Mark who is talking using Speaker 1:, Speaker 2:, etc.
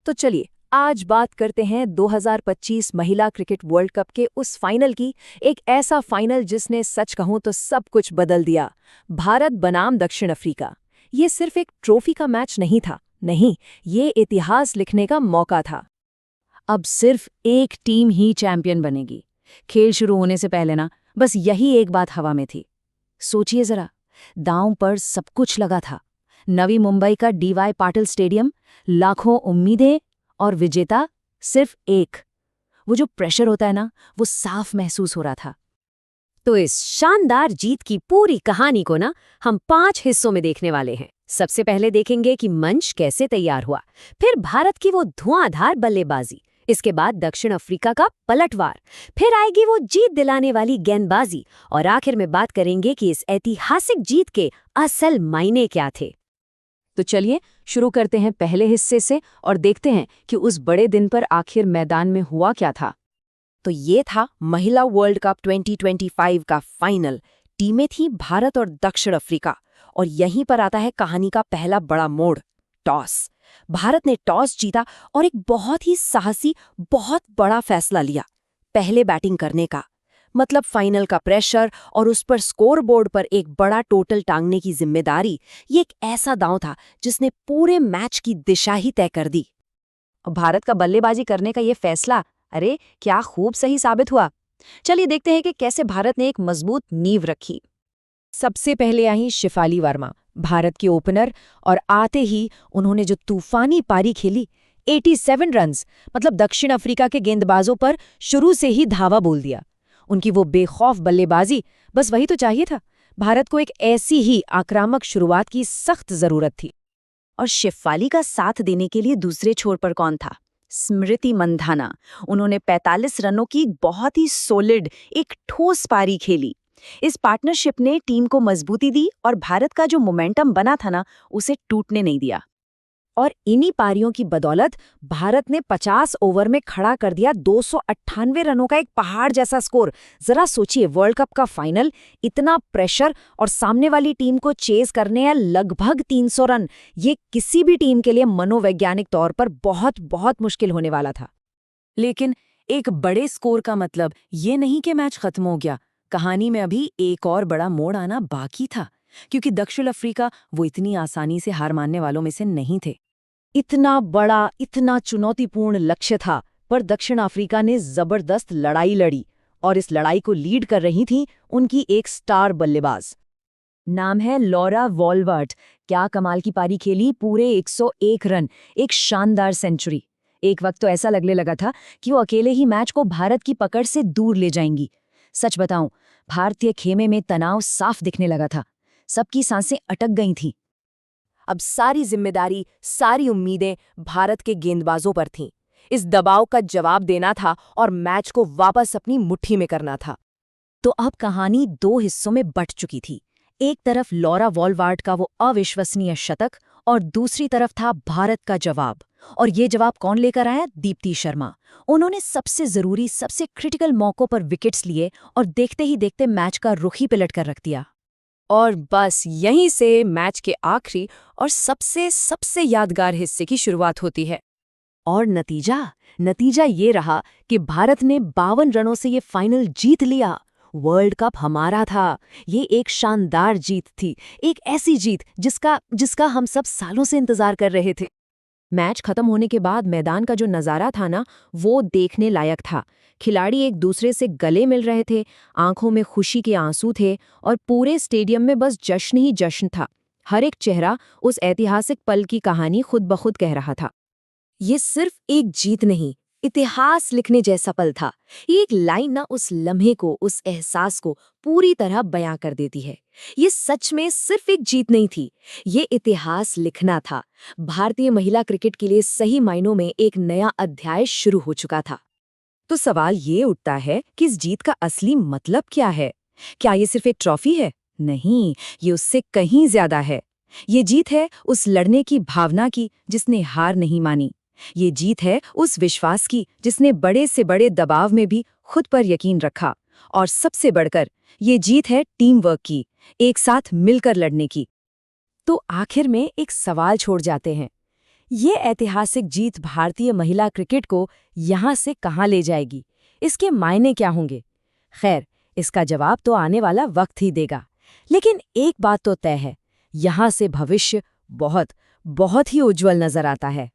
Speaker 1: तो चलिए आज बात करते हैं 2025 महिला क्रिकेट वर्ल्ड कप के उस फाइनल की। एक ऐसा फाइनल जिसने सच कहूं तो सब कुछ बदल दिया। भारत बनाम दक्षिण अफ्रीका। ये सिर्फ एक ट्रॉफी का मैच नहीं था, नहीं, ये इतिहास लिखने का मौका था।
Speaker 2: अब सिर्फ एक टीम ही चैंपियन बनेगी। खेल शुरू होने से पहले ना बस यही एक बात हवा में थी। सोचिए जरा, दांव पर सब कुछ लगा था। नवी मुंबई का डीवाई पाटिल स्टेडियम, लाखों उम्मीदें और विजेता सिर्फ एक। वो जो प्रेशर होता है ना, वो साफ महसूस हो रहा था।
Speaker 3: तो इस शानदार जीत की पूरी कहानी को ना हम 5 हिस्सों में देखने वाले हैं। सबसे पहले देखेंगे कि मंच कैसे तैयार हुआ, फिर भारत की वो धुआंधार बल्लेबाजी, इसके बाद दक्षिण अफ्रीका का पलटवार, फिर आएगी वो जीत दिलाने वाली गेंदबाजी, और आखिर में बात करेंगे कि इस ऐतिहासिक जीत के असल मायने क्या थे।
Speaker 2: तो चलिए शुरू करते हैं पहले हिस्से से और देखते हैं कि उस बड़े दिन पर आखिर मैदान में हुआ क्या था।
Speaker 1: तो ये था महिला वर्ल्ड कप 2025 का फाइनल। टीमें थी भारत और दक्षिण अफ्रीका, और यहीं पर आता है कहानी का पहला बड़ा मोड़, टॉस। भारत ने टॉस जीता और एक बहुत ही साहसी, बहुत बड़ा फैसला लिया, पहले बैटिंग करने का। मतलब फाइनल का प्रेशर और उस पर स्कोरबोर्ड पर एक बड़ा टोटल टांगने की जिम्मेदारी, ये एक ऐसा दांव था जिसने पूरे मैच की दिशा ही तय कर दी।
Speaker 2: भारत का बल्लेबाजी करने का ये फैसला, अरे क्या खूब सही साबित हुआ। चलिए देखते हैं कि कैसे भारत ने एक मजबूत नींव रखी। सबसे पहले आई शिफाली वर्मा, भारत की ओपनर, और आते ही उन्होंने जो तूफानी पारी खेली, 87 रन्स, मतलब दक्षिण अफ्रीका के गेंदबाजों पर शुरू से ही धावा बोल दिया। उनकी वो बेखौफ बल्लेबाजी, बस वही तो चाहिए था। भारत को एक ऐसी ही आक्रामक शुरुआत की सख्त जरूरत थी।
Speaker 3: और शिफाली का साथ देने के लिए दूसरे छोर पर कौन था? स्मृति मंधाना। उन्होंने 45 रनों की बहुत ही सॉलिड, एक ठोस पारी खेली। इस पार्टनरशिप ने टीम को मजबूती दी और भारत का जो मोमेंटम बना था ना, उसे टूटने नहीं दिया।
Speaker 2: और इन्हीं पारियों की बदौलत भारत ने 50 ओवर में खड़ा कर दिया 298 रनों का एक पहाड़ जैसा स्कोर। जरा सोचिए, वर्ल्ड कप का फाइनल, इतना प्रेशर और सामने वाली टीम को चेज करने हैं लगभग 300 रन। ये किसी भी टीम के लिए मनोवैज्ञानिक तौर पर बहुत बहुत मुश्किल होने वाला था। लेकिन एक बड़े स्कोर का मतलब ये नहीं कि मैच खत्म हो गया। कहानी में अभी एक और बड़ा मोड़ आना बाकी था, क्योंकि दक्षिण अफ्रीका वो इतनी आसानी से हार मानने वालों में से नहीं थे। इतना बड़ा, इतना चुनौतीपूर्ण लक्ष्य था, पर दक्षिण अफ्रीका ने जबरदस्त लड़ाई लड़ी, और इस लड़ाई को लीड कर रही थी उनकी एक स्टार बल्लेबाज। नाम है लॉरा वॉल्वर्ट। क्या कमाल की पारी खेली, पूरे 101 रन, एक शानदार सेंचुरी। एक वक्त तो ऐसा लगने लगा था कि वो अकेले ही मैच को भारत की पकड़ से दूर ले जाएंगी। सच बताऊं, भारतीय खेमे में तनाव साफ दिखने लगा था। सबकी सांसें अटक गई थीं। अब सारी जिम्मेदारी, सारी उम्मीदें भारत के गेंदबाजों पर थीं। इस दबाव का जवाब देना था और मैच को वापस अपनी मुट्ठी में करना था। तो अब कहानी 2 हिस्सों में बंट चुकी थी। एक तरफ लॉरा वॉल्वर्ट का वो अविश्वसनीय शतक, और दूसरी तरफ था भारत का जवाब। और ये जवाब कौन लेकर आया? दीप्ति शर्मा। उन्होंने सबसे जरूरी, सबसे क्रिटिकल मौकों पर विकेट्स लिए और देखते ही देखते मैच का रुख ही पलट कर रख दिया। और बस यहीं से मैच के आखिरी और सबसे यादगार हिस्से की शुरुआत होती है। और नतीजा ये रहा कि भारत ने 52 रनों से ये फाइनल जीत लिया। वर्ल्ड कप हमारा था। ये एक शानदार जीत थी, एक ऐसी जीत जिसका हम सब सालों से इंतजार कर रहे थे। मैच खत्म होने के बाद मैदान का जो नज़ारा था ना, वो देखने लायक था। खिलाड़ी एक दूसरे से गले मिल रहे थे, आंखों में खुशी के आंसू थे, और पूरे स्टेडियम में बस जश्न ही जश्न था। हर एक चेहरा उस ऐतिहासिक पल की कहानी खुद ब खुद कह रहा था। ये सिर्फ एक जीत नहीं, इतिहास लिखने जैसा पल था। ये एक लाइन ना उस लम्हे को, उस एहसास को पूरी तरह बयां कर देती है। ये सच में सिर्फ एक जीत नहीं थी, ये इतिहास लिखना था। भारतीय महिला क्रिकेट के लिए सही मायनों में एक नया अध्याय शुरू हो चुका था। तो सवाल ये उठता है कि इस जीत का असली मतलब क्या है? क्या ये सिर्फ एक ट्रॉफी है? नहीं, ये उससे कहीं ज्यादा है। ये जीत है उस लड़ने की भावना की जिसने हार नहीं मानी। ये जीत है उस विश्वास की जिसने बड़े से बड़े दबाव में भी खुद पर यकीन रखा। और सबसे बढ़कर ये जीत है टीम वर्क की, एक साथ मिलकर लड़ने की। तो आखिर में एक सवाल छोड़ जाते हैं, ये ऐतिहासिक जीत भारतीय महिला क्रिकेट को यहाँ से कहाँ ले जाएगी? इसके मायने क्या होंगे? खैर, इसका जवाब तो आने वाला वक्त ही देगा। लेकिन एक बात तो तय है, यहाँ से भविष्य बहुत, बहुत ही उज्जवल नजर आता है।